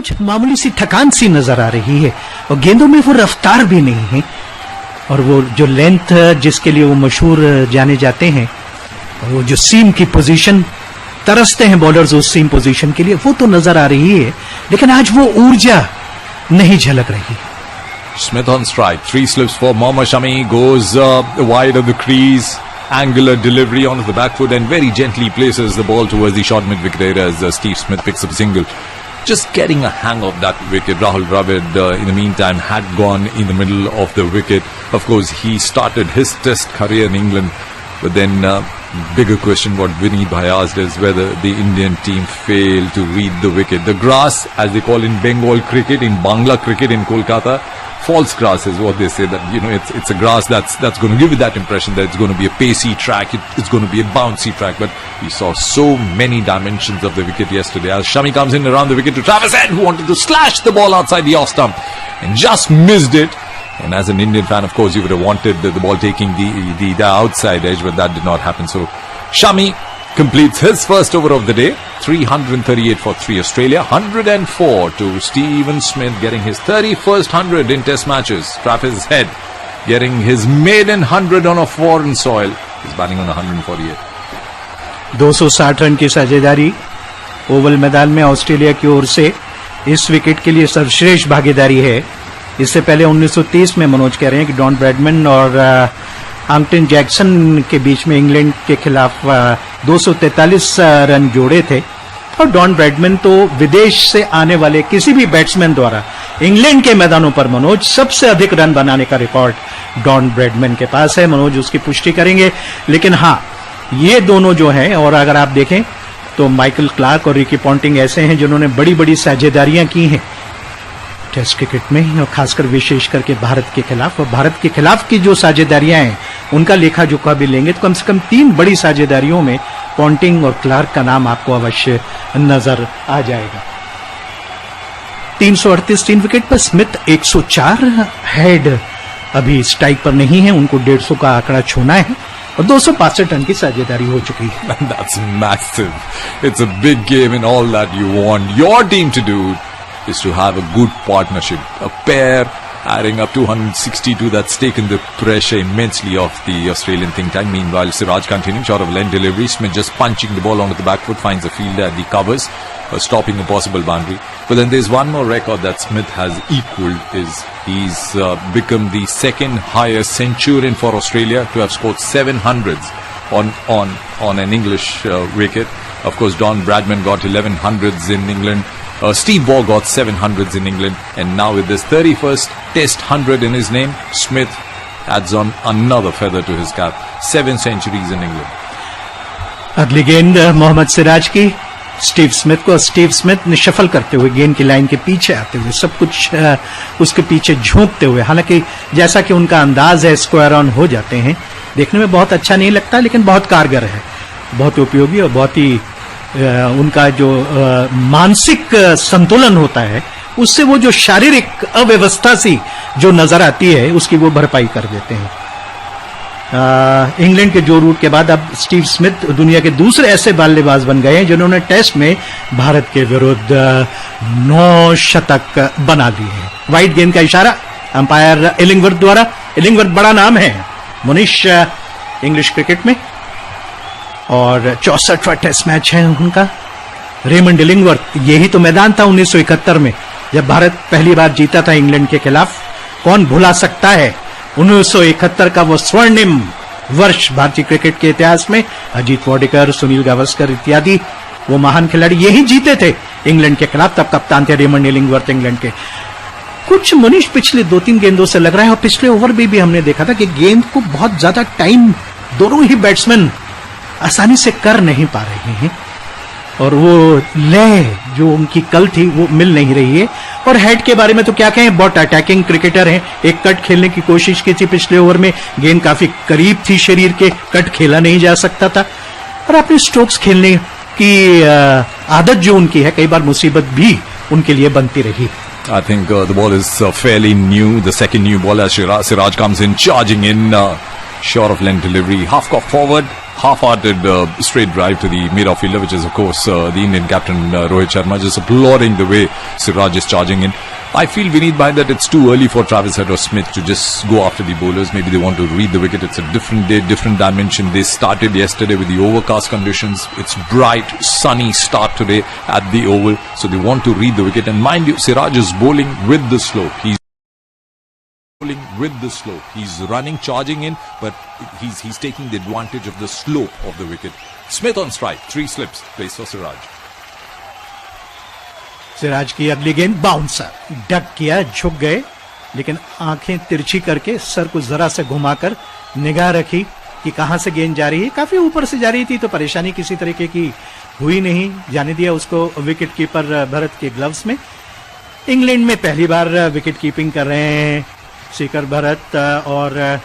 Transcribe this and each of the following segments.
कुछ मामूली सी थकान सी नजर आ रही है और गेंदों में वो रफ्तार भी नहीं है और वो जो लेंथ जिसके लिए वो मशहूर जाने जाते हैं, वो जो सीम की पोजीशन तरसते हैं बॉलर्स उस सीम पोजीशन के लिए, वो तो नजर आ रही है, लेकिन आज वो ऊर्जा नहीं झलक रही। Smith on strike, 3 slips for Mohammad Shami, goes wide of the crease, angular delivery onto the back foot and very gently places the ball towards the short mid-wicket area as Steve Smith picks up a single. Just getting a hang of that wicket. Rahul Dravid in the meantime had gone in the middle of the wicket. Of course he started his test career in England, but then bigger question what Vineet Bhai asked is whether the Indian team failed to read the wicket. The grass, as they call in Bengal cricket, in Bangla cricket in Kolkata, false grass is what they say, that it's a grass that's going to give you that impression that it's going to be a pacey track, it's going to be a bouncy track, but we saw so many dimensions of the wicket yesterday as Shami comes in around the wicket to Travis Head, who wanted to slash the ball outside the off stump and just missed it. And as an Indian fan, of course, you would have wanted the ball taking the outside edge, but that did not happen. So Shami completes his first over of the day, 338 for 3 Australia, 104 to Steven Smith getting his 31st 100 in test matches. Travis Head getting his maiden 100 on a foreign soil. He's batting on 148. 260 run की साझेदारी Oval मैदान में Australia की ओर से इस wicket के लिए सर्वश्रेष्ठ भागीदारी है। इससे पहले 1930 में मनोज कह रहे हैं कि डॉन ब्रैडमैन और आंगटन जैक्सन के बीच में इंग्लैंड के खिलाफ 243 रन जोड़े थे और डॉन ब्रैडमैन तो विदेश से आने वाले किसी भी बैट्समैन द्वारा इंग्लैंड के मैदानों पर मनोज सबसे अधिक रन बनाने का रिकॉर्ड डॉन ब्रैडमैन के पास है। मनोज उसकी पुष्टि करेंगे, लेकिन हाँ, ये दोनों जो हैं, और अगर आप देखें तो माइकल क्लार्क और रिकी पॉन्टिंग ऐसे हैं जिन्होंने बड़ी बड़ी साझेदारियां की हैं टेस्ट क्रिकेट में, और खासकर विशेष करके भारत के खिलाफ। और भारत के खिलाफ की जो साझेदारियां हैं उनका लेखा जोखा भी लेंगे तो कम से कम 3 बड़ी साझेदारियों में पॉन्टिंग और क्लार्क का नाम आपको अवश्य नजर आ जाएगा। 338 3 विकेट पर स्मिथ 104, हेड अभी स्ट्राइक पर नहीं है, उनको 150 का आंकड़ा छूना है और 265 रन की साझेदारी हो चुकी है। That's massive. It's a big game and all that you want your team to do is to have a good partnership, a pair adding up 262. That's taken the pressure immensely off the Australian think tank. Meanwhile, Siraj continuing short of length delivery. Smith just punching the ball onto the back foot, finds a fielder at the covers, stopping a possible boundary. But then there's one more record that Smith has equalled. He's become the second highest centurion for Australia to have scored 700s on an English wicket. Of course, Don Bradman got 1100s in England. Steve Waugh got 700s in England, and now with this 31st Test 100 in his name, Smith adds on another feather to his cap. 7 centuries in England. अगली गेंद मोहम्मद सिराज की Steve Smith को, Steve Smith ने shuffle करते हुए गेंद की line के पीछे आते हुए सब कुछ उसके पीछे झोंकते हुए, हालांकि जैसा कि उनका अंदाज है स्क्वायर ऑन हो जाते हैं, देखने में बहुत अच्छा नहीं लगता लेकिन बहुत कारगर है, बहुत उपयोगी और बहुत ही उनका जो मानसिक संतुलन होता है उससे वो जो शारीरिक अव्यवस्था सी जो नजर आती है उसकी वो भरपाई कर देते हैं। इंग्लैंड के जो रूट के बाद अब स्टीव स्मिथ दुनिया के दूसरे ऐसे बल्लेबाज बन गए हैं जिन्होंने टेस्ट में भारत के विरुद्ध 9 शतक बना दिए हैं। वाइड गेंद का इशारा अंपायर इलिंगवर्थ द्वारा। इलिंगवर्थ बड़ा नाम है मुनीश इंग्लिश क्रिकेट में और 64वां टेस्ट मैच है उनका। रेमंड इलिंगवर्थ, यही तो मैदान था 1971 में जब भारत पहली बार जीता था इंग्लैंड के खिलाफ। कौन भुला सकता है 1971 का वो स्वर्णिम वर्ष भारतीय क्रिकेट के इतिहास में। अजीत वाडेकर, सुनील गावस्कर इत्यादि वो महान खिलाड़ी यही जीते थे इंग्लैंड के खिलाफ, तब कप्तान थे रेमंड इलिंगवर्थ इंग्लैंड के। कुछ मुनीश पिछले 2-3 गेंदों से लग रहा है और पिछले ओवर में भी हमने देखा था कि गेंद को बहुत ज्यादा टाइम दोनों ही बैट्समैन आसानी से कर नहीं पा रहे हैं और वो लय जो उनकी कल थी वो मिल नहीं रही है। और हेड के बारे में तो क्या कहें, बहुत अटैकिंग क्रिकेटर हैं। एक कट खेलने की कोशिश की थी पिछले ओवर में, गेंद काफी करीब थी शरीर के, कट खेला नहीं जा सकता था और अपने स्ट्रोक्स खेलने की आदत जो उनकी है कई बार मुसीबत भी उनके लिए बनती रही। I think the ball is fairly new, the second new ball as Siraj comes in, charging in, short of length delivery, half cock forward, half-hearted straight drive to the mid-off fielder, which is of course the Indian captain Rohit Sharma, just applauding the way Siraj is charging in. I feel Vineet Bhai that it's too early for Travis Head or Smith to just go after the bowlers. Maybe they want to read the wicket. It's a different day, different dimension. They started yesterday with the overcast conditions. It's bright, sunny start today at the Oval. So they want to read the wicket. And mind you, Siraj is bowling with the slope. He's bowling with the slope. He's running, charging in, but he's taking the advantage of the slope of the wicket. Smith on strike. 3 slips. Place for Siraj. Siraj की अगली गेंद bouncer, duck किया, झुक गए, लेकिन आंखें तिरछी करके सर को जरा से घुमाकर निगाह रखी कि कहां से गेंद जा रही है। काफी ऊपर से जा रही थी तो परेशानी किसी तरीके की हुई नहीं, जाने दिया उसको विकेट कीपर भरत के ग्लव्स में। इंग्लैंड में पहली बार विकेट कीपिंग कर रहे हैं शिखर भरत और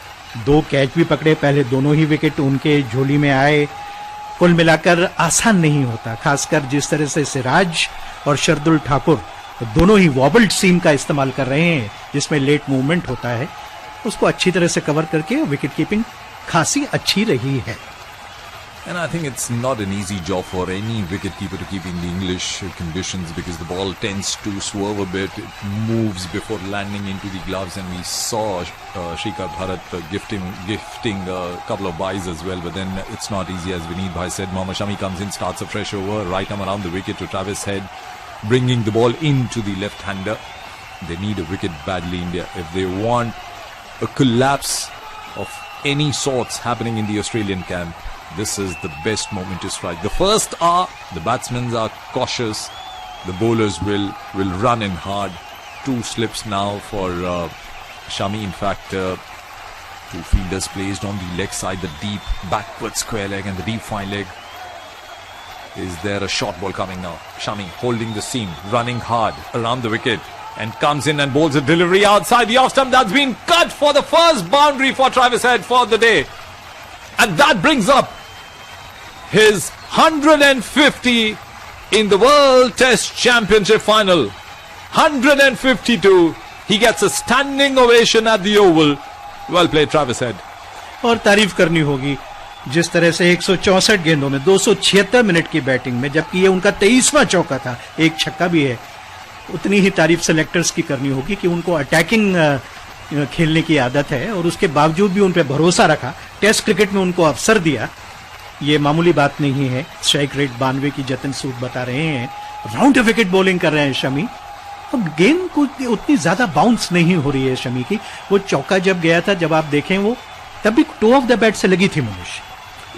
2 कैच भी पकड़े, पहले दोनों ही विकेट उनके झोली में आए। कुल मिलाकर आसान नहीं होता, खासकर जिस तरह से सिराज और शरदुल ठाकुर दोनों ही वॉबल्ड सीम का इस्तेमाल कर रहे हैं, जिसमें लेट मूवमेंट होता है, उसको अच्छी तरह से कवर करके विकेट कीपिंग खासी अच्छी रही है। And I think it's not an easy job for any wicketkeeper to keep in the English conditions because the ball tends to swerve a bit. It moves before landing into the gloves, and we saw Shikhar Bharat gifting a couple of byes as well. But then it's not easy, as Vineet Bhai said. Mohammad Shami comes in, starts a fresh over, right arm around the wicket to Travis Head, bringing the ball into the left-hander. They need a wicket badly, India, if they want a collapse of any sorts happening in the Australian camp. This is the best moment to strike. The first hour, the batsmen are cautious. The bowlers will run in hard. 2 slips now for Shami. In fact, 2 fielders placed on the leg side, the deep backward square leg and the deep fine leg. Is there a short ball coming now? Shami holding the seam, running hard around the wicket, and comes in and bowls a delivery outside the off stump. That's been cut for the first boundary for Travis Head for the day. And that brings up his 150 in the World Test Championship final. 152. He gets a standing ovation at the Oval. Well played, Travis Head. और तारीफ करनी होगी जिस तरह से 164 गेंदों में 276 minute की बैटिंग में, जबकि ये उनका 23वां चौका था, एक छक्का भी है, उतनी ही तारीफ सेलेक्टर्स की करनी होगी कि उनको अटैकिंग खेलने की आदत है और उसके बावजूद भी उन पर भरोसा रखा, टेस्ट क्रिकेट में उनको अवसर दिया। ये मामूली बात नहीं है। स्ट्राइक रेट 92 की जतन सूद बता रहे हैं। राउंड विकेट बॉलिंग कर रहे हैं शमी। अब गेंद को उतनी ज्यादा बाउंस नहीं हो रही है शमी की। वो चौका जब गया था, जब आप देखें, वो तब भी टो ऑफ द बैट से लगी थी मनुष्य।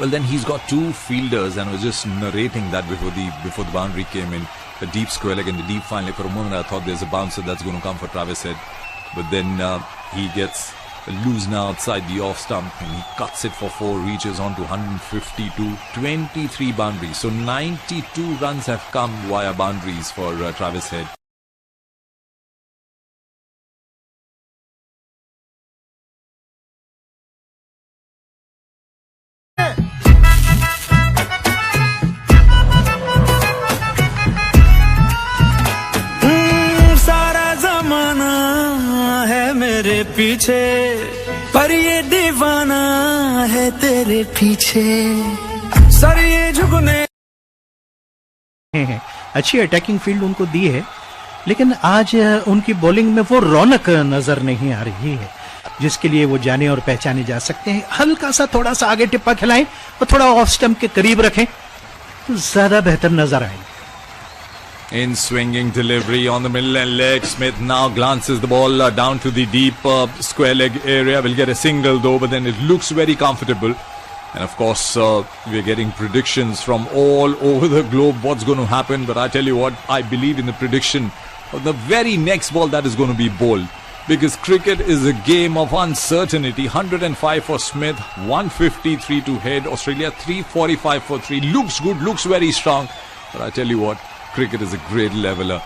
Well, then he's got 2 fielders, and I was just narrating that before the boundary came in. The deep square leg and the deep fine leg. For a moment, I thought there's a bouncer that's going to come for Travis Head, but then he gets loose now outside the off stump, and he cuts it for 4, reaches on to 152, 23 boundaries. So 92 runs have come via boundaries for Travis Head. पीछे पर ये दीवाना है तेरे पीछे, sir ये झुकने हैं। अच्छी अटैकिंग फील्ड उनको दी है, लेकिन आज उनकी बॉलिंग में वो रौनक नजर नहीं आ रही है जिसके लिए वो जाने और पहचाने जा सकते हैं। हल्का सा थोड़ा सा आगे टिप्पा खिलाएं और थोड़ा ऑफ स्टंप के करीब रखें तो ज्यादा बेहतर नजर आएंगे। In swinging delivery on the middle and leg, Smith now glances the ball down to the deep square leg area. Will get a single though, but then it looks very comfortable. And of course, we're getting predictions from all over the globe what's going to happen. But I tell you what, I believe in the prediction of the very next ball that is going to be bowled. Because cricket is a game of uncertainty. 105 for Smith, 153 to Head. Australia 345 for 3. Looks good, looks very strong. But I tell you what, cricket is a great leveler.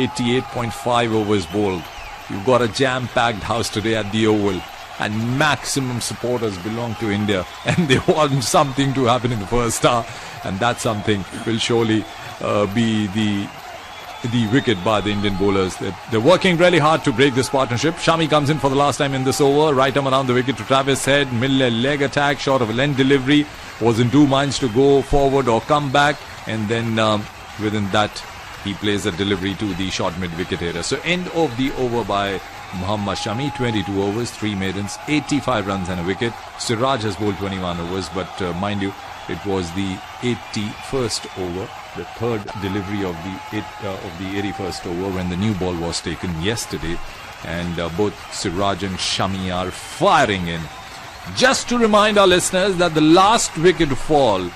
88.5 overs bowled. You've got a jam-packed house today at the Oval, and maximum supporters belong to India, and they want something to happen in the first hour, and that something will surely be the the wicket by the Indian bowlers. They're working really hard to break this partnership. Shami comes in for the last time in this over. Right arm around the wicket to Travis Head. Middle leg attack, short of a length delivery. Was in two minds to go forward or come back. And then within that, he plays a delivery to the short mid-wicket area. So end of the over by Mohammad Shami. 22 overs, 3 maidens, 85 runs and a wicket. Siraj has bowled 21 overs, but mind you, it was the 81st over, the third delivery of the 81st over when the new ball was taken yesterday. And both Siraj and Shami are firing in. Just to remind our listeners that the last wicket fall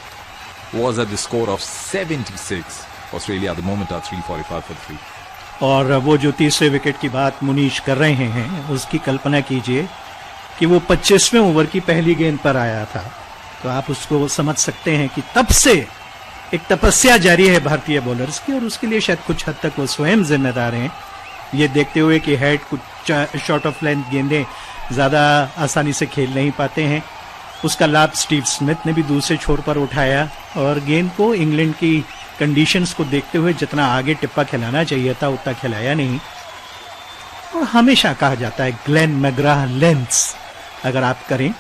was at the score of 76. Australia at the moment are 345 for 3. और वो जो तीसरे wicket की बात मुनीश कर रहे हैं, उसकी कल्पना कीजिए कि वो 25वें ओवर की पहली गेंद पर आया था, तो आप उसको समझ सकते हैं कि तब से एक तपस्या जारी है भारतीय बॉलर्स की, और उसके लिए शायद कुछ हद तक वो स्वयं जिम्मेदार हैं, ये देखते हुए कि हेड कुछ शॉर्ट ऑफ लेंथ गेंदें ज्यादा आसानी से खेल नहीं पाते हैं। उसका लाभ स्टीव स्मिथ ने भी दूसरे छोर पर उठाया और गेंद को इंग्लैंड की कंडीशंस को देखते हुए जितना आगे टिप्पा खिलाना चाहिए था उतना खिलाया नहीं। और हमेशा कहा जाता है ग्लेन मैग्राह लेंस अगर आप करें,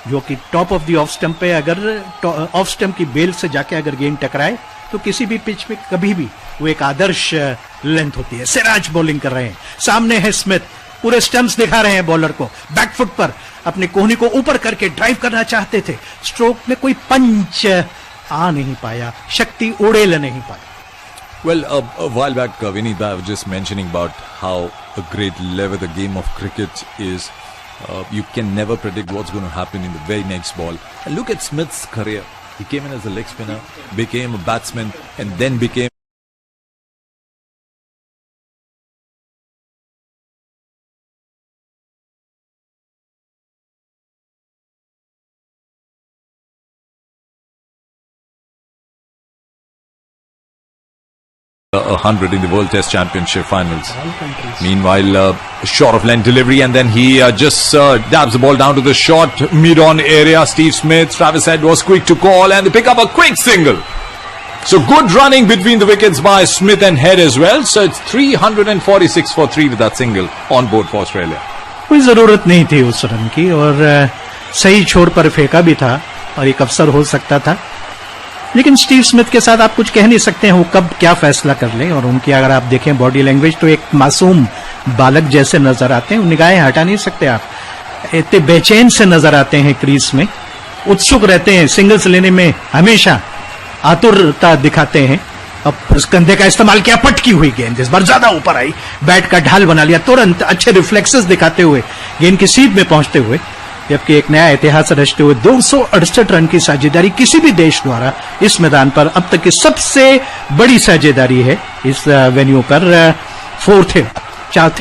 जो कि top of the off stump पे अगर ऑफ स्टंप की बेल से जाके अगर गेंद टकराए तो किसी भी पिच पे कभी भी वो एक आदर्श लेंथ होती है। सिराज बॉलिंग कर रहे हैं, सामने है स्मिथ, पूरे स्टंप्स दिखा रहे हैं बॉलर को, बैकफुट पर अपने कोहनी को ऊपर करके ड्राइव करना चाहते थे, स्ट्रोक में कोई पंच आ नहीं पाया, शक्ति उड़ेल नहीं पाई। Well, a while back, Vineet, I was just mentioning about how a great level the game of cricket is. You can never predict what's going to happen in the very next ball. And look at Smith's career. He came in as a leg spinner, became a batsman, and then became 100 in the World Test Championship finals. Meanwhile, short of length delivery, and then he just dabs the ball down to the short mid-on area. Steve Smith, Travis Head was quick to call, and they pick up a quick single. So good running between the wickets by Smith and Head as well. So it's 346 for 3 with that single on board for Australia. कोई जरूरत नहीं थी उस run की, और सही छोर पर फेंका भी था और एक अवसर हो सकता था, लेकिन स्टीव स्मिथ के साथ आप कुछ कह नहीं सकते हैं वो कब क्या फैसला कर लें। और उनकी अगर आप देखें बॉडी लैंग्वेज तो एक मासूम बालक जैसे नजर आते हैं, निगाहें हटा नहीं सकते आप, इतने बेचैन से नजर आते हैं, क्रीज में उत्सुक रहते हैं, सिंगल्स लेने में हमेशा आतुरता दिखाते हैं। अब उस कंधे का इस्तेमाल किया, पटकी हुई गेंद इस बार ज्यादा ऊपर आई, बैट का ढाल बना लिया, तुरंत अच्छे रिफ्लेक्सेस दिखाते हुए गेंद की सीध में पहुंचते हुए, जबकि एक नया इतिहास रचते हुए 268 रन की साझेदारी किसी भी देश द्वारा इस मैदान पर अब तक की सबसे बड़ी साझेदारी है इस वेन्यू पर, फोर्थ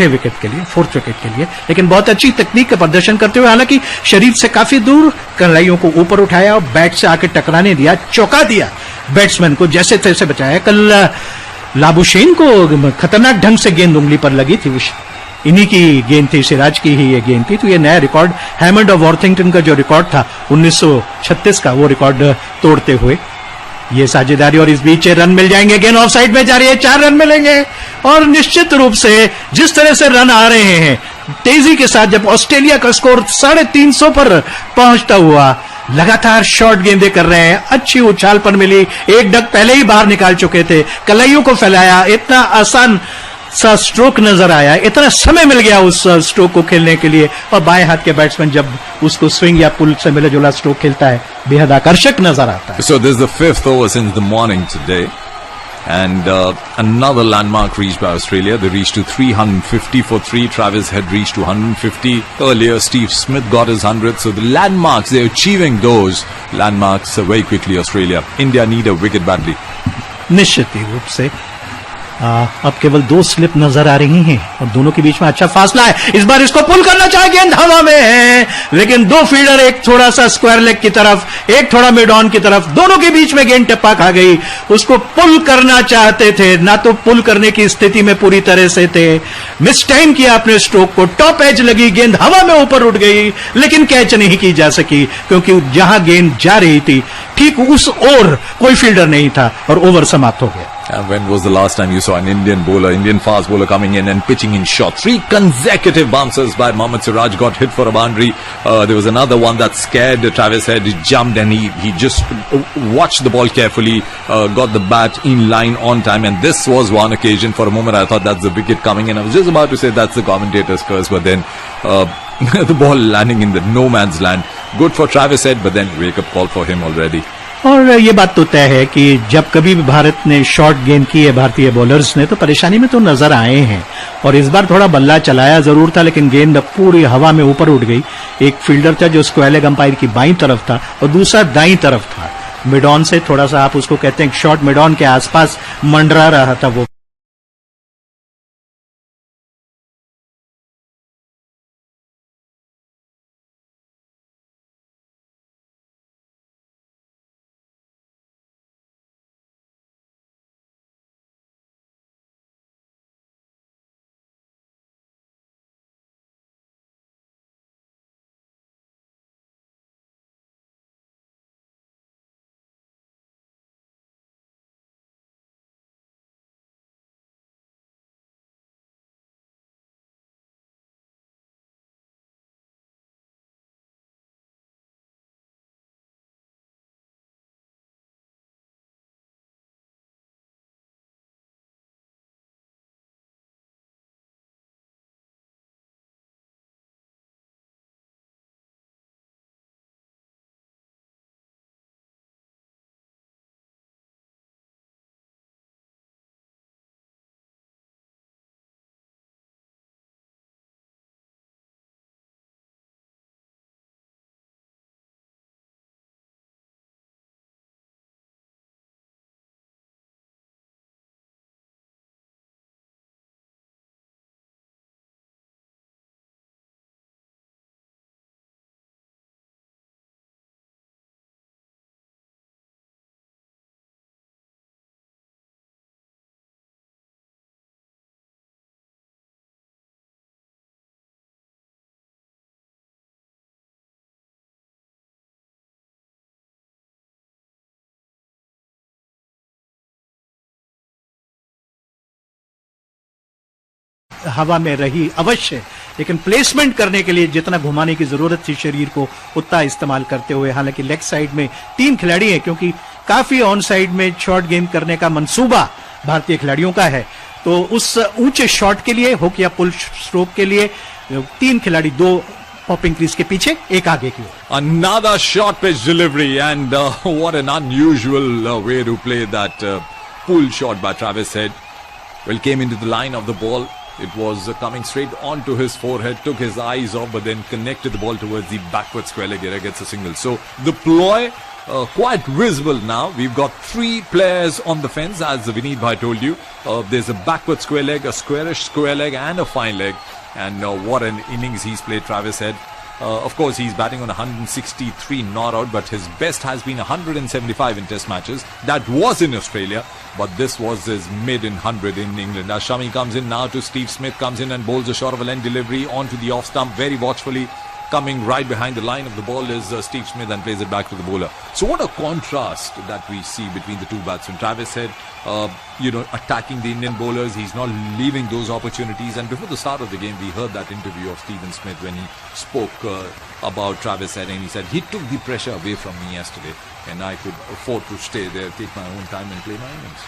विकेट के लिए। लेकिन बहुत अच्छी तकनीक का प्रदर्शन करते हुए, हालांकि शरीर से काफी दूर कलाइयों को ऊपर उठाया और बैट से आके टकराने दिया, चौका दिया बैट्समैन को, जैसे तैसे बचाया। कल लाबुशेन को खतरनाक ढंग से गेंद उंगली पर लगी थी, इन्हीं की गेंद थी, सिराज की ही ये गेंद थी। तो ये नया रिकॉर्ड हैमंड ऑफ वॉर्थिंगटन का जो रिकॉर्ड था 1936 का, वो रिकॉर्ड तोड़ते हुए ये साझेदारी। और इस बीच रन मिल जाएंगे, गेंद ऑफ साइड में जा रही है, 4 रन मिलेंगे। और निश्चित रूप से जिस तरह से रन आ रहे हैं तेजी के साथ, जब ऑस्ट्रेलिया का स्कोर 350 पर पहुंचता हुआ, लगातार शॉर्ट गेंदें कर रहे हैं, अच्छी उछाल पर मिली, एक डक पहले ही बाहर निकाल चुके थे, कलाइयों को फैलाया, इतना आसान सा स्ट्रोक नजर आया, इतना समय मिल गया उस स्ट्रोक को खेलने के लिए। और बाएं हाथ के बैट्समैन जब उसको स्विंग या पुल से मिला जुला स्ट्रोक खेलता है, बेहद आकर्षक नजर आता है। So this is the 5th over since the morning today, and another landmark reached by Australia. They reached to 350 for 3. Travis Head reached to 150 earlier. Steve Smith got his 100th. So the landmarks, they're achieving those landmarks very quickly. Australia, India need a wicket badly. निश्चित ही रूप से अब केवल 2 slip नजर आ रही हैं और दोनों के बीच में अच्छा फासला है। इस बार इसको पुल करना चाहे, गेंद हवा में है, लेकिन 2 फील्डर, एक थोड़ा सा स्क्वायर लेग की तरफ, एक थोड़ा मिड ऑन की तरफ, दोनों के बीच में गेंद टप्पा खा गई। उसको पुल करना चाहते थे, ना तो पुल करने की स्थिति में पूरी तरह से थे, मिस टाइम किया अपने स्ट्रोक को, टॉप एज लगी, गेंद हवा में ऊपर उठ गई, लेकिन कैच नहीं की जा सकी क्योंकि जहां गेंद जा रही थी ठीक उस ओर कोई फील्डर नहीं था और ओवर समाप्त हो गया। And when was the last time you saw an Indian bowler, Indian fast bowler coming in and pitching in shot? 3 consecutive bouncers by Mohammad Siraj, got hit for a boundary. There was another one that scared Travis Head. He jumped and he just watched the ball carefully, got the bat in line on time. And this was one occasion, for a moment I thought that's the wicket coming in. I was just about to say that's the commentator's curse, but then the ball landing in the no man's land. Good for Travis Head, but then wake up call for him already. और ये बात तो तय है कि जब कभी भी भारत ने शॉर्ट गेंद की है भारतीय बॉलर्स ने, तो परेशानी में तो नजर आए हैं। और इस बार थोड़ा बल्ला चलाया जरूर था, लेकिन गेंद पूरी हवा में ऊपर उड़ गई। एक फील्डर था जो स्क्वायर लेग अंपायर की बाईं तरफ था और दूसरा दाईं तरफ था। मिड ऑन से थोड़ा सा, आप उसको कहते हैं शॉर्ट मिड ऑन के आसपास मंडरा रहा था वो। हवा में रही अवश्य, लेकिन प्लेसमेंट करने के लिए जितना घुमाने की जरूरत थी शरीर को उतना इस्तेमाल करते हुए। हालांकि लेग साइड में 3 खिलाड़ी हैं, क्योंकि काफी ऑन साइड में शॉर्ट गेंद करने का मंसूबा भारतीय खिलाड़ियों का है, तो उस ऊंचे शॉट के लिए, हुक या पुल स्ट्रोक के लिए 3 खिलाड़ी, 2 पॉपिंग क्रीज के पीछे, एक आगे की ओर। Another short pitch delivery, and what an unusual way to play that pull shot by Travis Head. Well, came into the line of the ball. It was coming straight onto his forehead, took his eyes off, but then connected the ball towards the backward square leg area, gets a single. So the ploy quite visible now. We've got 3 players on the fence, as Vineet Bhai told you. There's a backward square leg, a squarish square leg, and a fine leg. And what an innings he's played, Travis Head. Of course, he's batting on 163 not out, but his best has been 175 in test matches. That was in Australia, but this was his mid in 100 in England. As Shami comes in now to Steve Smith, comes in and bowls a short of a length delivery onto the off stump very watchfully. Coming right behind the line of the ball is Steve Smith and plays it back to the bowler. So what a contrast that we see between the two batsmen. Travis Head, attacking the Indian bowlers. He's not leaving those opportunities. And before the start of the game, we heard that interview of Stephen Smith when he spoke about Travis Head, and he said, he took the pressure away from me yesterday and I could afford to stay there, take my own time and play my innings.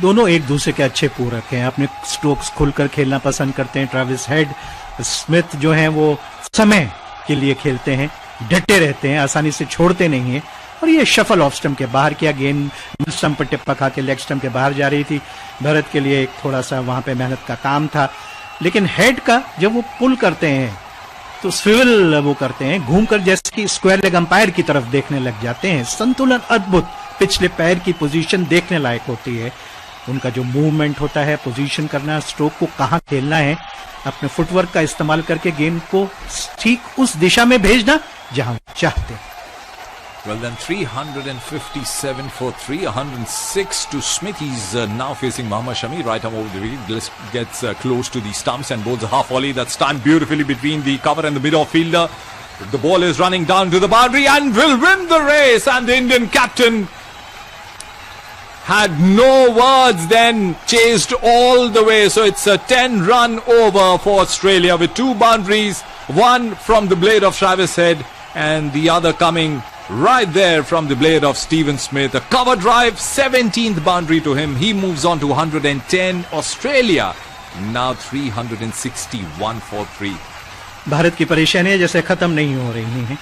दोनों एक दूसरे के अच्छे पूरक हैं, अपने strokes खुलकर खेलना पसंद करते हैं। ट्रेविस हेड, स्मिथ जो हैं वो समय के लिए खेलते हैं, डटे रहते हैं, आसानी से छोड़ते नहीं हैं। और ये शफल ऑफ स्टंप के बाहर किया, गेंद मिड स्टंप पर टिप्पा खा के लेग स्टंप के बाहर जा रही थी। भरत के लिए एक थोड़ा सा वहां पे मेहनत का काम था, लेकिन हेड का जब वो पुल करते हैं तो स्विवल वो करते हैं घूमकर, जैसे कि स्क्वायर लेग अंपायर की तरफ देखने लग जाते हैं। संतुलन अद्भुत, पिछले पैर की पोजीशन देखने लायक होती है। उनका जो मूवमेंट होता है, पोजीशन करना, स्ट्रोक को कहां खेलना है, अपने फुटवर्क का इस्तेमाल करके गेंद को ठीक उस दिशा में भेजना जहां चाहते हैं। Well then, 357 for 306 to Smith. He's now facing Mohammad Shami, right arm over the wicket, gets close to the stumps and bowls a half volley that's timed beautifully between the cover and the mid-off fielder. The ball is running down to the boundary and will win the race, and the Indian captain had no words, then chased all the way. So it's a 10-run over for Australia with 2 boundaries, one from the blade of Travis Head and the other coming right there from the blade of Stephen Smith. A cover drive, 17th boundary to him. He moves on to 110. Australia now 361 for 3. Bharat की परेशानियां जैसे खत्म नहीं हो रही हैं।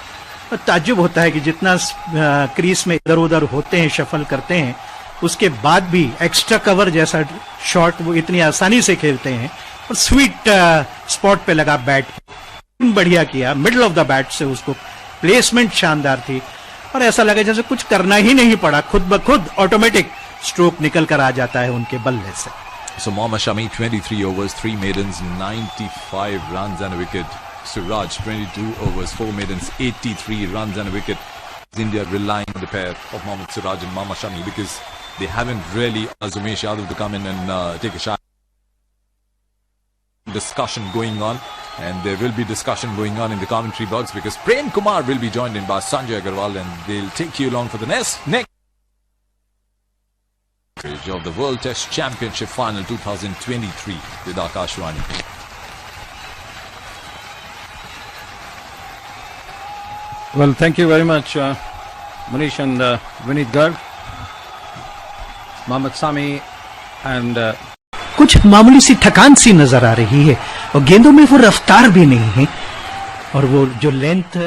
और ताज्जुब होता है कि जितना क्रीज में इधर उधर होते हैं, शफल करते हैं, उसके बाद भी एक्स्ट्रा कवर जैसा शॉट वो इतनी आसानी से खेलते हैं। और स्वीट स्पॉट पे लगा बैट, बढ़िया किया, मिडल ऑफ द बैट से उसको प्लेसमेंट शानदार थी और ऐसा लगा जैसे कुछ करना ही नहीं पड़ा, खुद ब खुद ऑटोमेटिक स्ट्रोक निकल कर आ जाता है उनके बल्ले से। So Mohammad Shami 23 overs, 3 maidens, 95 runs and a wicket. Suraj 22 overs, 4 maidens, 83 runs and a wicket. India relying on the pair of Mohammad Suraj and Mohammad Shami because they haven't really asked Umesh Yadav to come in and take a shot. Discussion going on, and there will be discussion going on in the commentary box because Prem Kumar will be joined in by Sanjay Agarwal and they'll take you along for the next of the World Test Championship Final 2023 with Akashwani. Well, thank you very much, Manish and Vineet Garg, Mohammad Sami and कुछ मामूली सी थकान सी नजर आ रही है और गेंदों में वो रफ्तार भी नहीं है और वो जो लेंथ